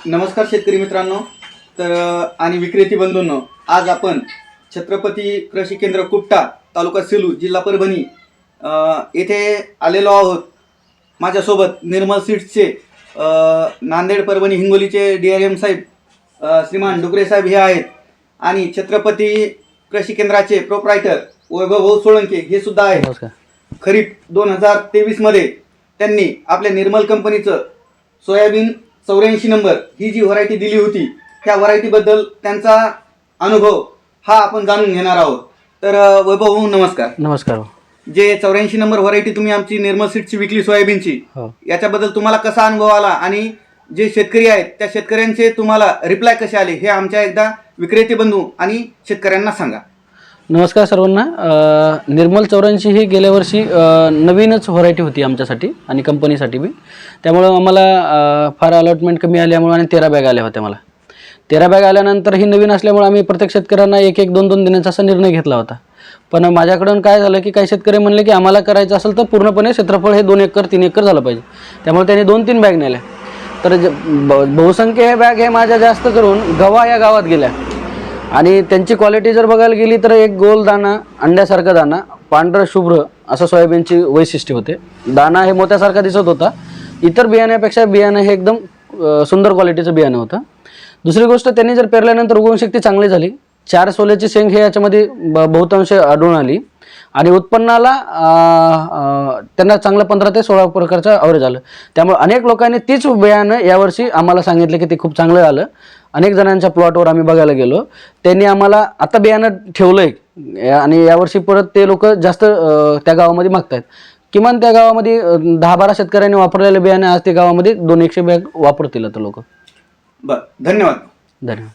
नमस्कार शेतकरी मित्रांनो आणि विक्रेती बंधूंनो, आज आपण छत्रपती कृषी केंद्र कुपटा तालुका सेलू जिल्हा परभणी येथे आलेलो आहोत। माझ्यासोबत निर्मल सीड्सचे नांदेड परभणी हिंगोलीचे DRM साहेब श्रीमान डुकरे साहेब हे आहेत आणि छत्रपती कृषी केंद्राचे प्रोप्रायटर वैभव सोळंके हे सुद्धा आहेत। खरीप 2023 मध्ये त्यांनी आपल्या निर्मल कंपनीचं सोयाबीन 84 नंबर ही जी व्हरायटी दिली होती त्या व्हरायटी बद्दल त्यांचा अनुभव हा आपण जाणून घेणार आहोत। तर वैभव नमस्कार। नमस्कार। जे 84 नंबर व्हरायटी तुम्ही आमची निर्मल सीड्सची विकली सोयाबीनची, याच्याबद्दल तुम्हाला कसा अनुभव आला आणि जे शेतकरी आहेत त्या शेतकऱ्यांचे तुम्हाला रिप्लाय कसे आले हे आमच्या एकदा विक्रेते बंधू आणि शेतकऱ्यांना सांगा। नमस्कार सर्वांना। निर्मल 84 ही गेल्या वर्षी नवीनच व्हरायटी होती आमच्यासाठी आणि कंपनीसाठी बी, त्यामुळे आम्हाला फार अलॉटमेंट कमी आल्यामुळे आणि 13 बॅग आल्या होत्या। मला 13 बॅग आल्यानंतर ही नवीन असल्यामुळे आम्ही प्रत्येक शेतकऱ्यांना एक एक दोन दोन देण्याचा असा निर्णय घेतला होता। पण माझ्याकडून काय झालं की काही शेतकरी म्हणले की आम्हाला करायचं असेल तर पूर्णपणे क्षेत्रफळ हे 2 एकर 3 एकर झालं पाहिजे, त्यामुळे त्यांनी 2-3 बॅग नेल्या। तर बहुसंख्य हे बॅग हे माझ्या जास्त करून गवा या गावात गेल्या आणि त्यांची क्वालिटी जर बघायला गेली तर एक गोल दाणा, अंड्यासारखा दाणा, पांढरं शुभ्र असं सोयाबीनची वैशिष्ट्य होते। दाणा हे मोत्यासारखा दिसत होता। इतर बियाण्यापेक्षा बियाणं हे एकदम सुंदर क्वालिटीचं बियाणं होतं। दुसरी गोष्ट, त्यांनी जर पेरल्यानंतर उगवणशक्ती चांगली झाली। 4 सोल्याची शेंग हे याच्यामध्ये बहुतांश आढळून आली आणि उत्पन्नाला त्यांना चांगलं 15 ते 16 प्रकारचं ॲव्हरेज आलं। त्यामुळे अनेक लोकांनी तीच बियाणं यावर्षी आम्हाला सांगितलं की ते खूप चांगलं आलं। अनेक जणांच्या प्लॉटवर आम्ही बघायला गेलो, त्यांनी आम्हाला आता बियाणं ठेवलंय आणि यावर्षी परत ते लोक जास्त त्या गावामध्ये मागतायत। किमान त्या गावामध्ये 10-12 शेतकऱ्यांनी वापरलेले बियाणे आज ते गावामध्ये 200 बॅग वापरतील आता लोक। बरं, धन्यवाद। धन्यवाद।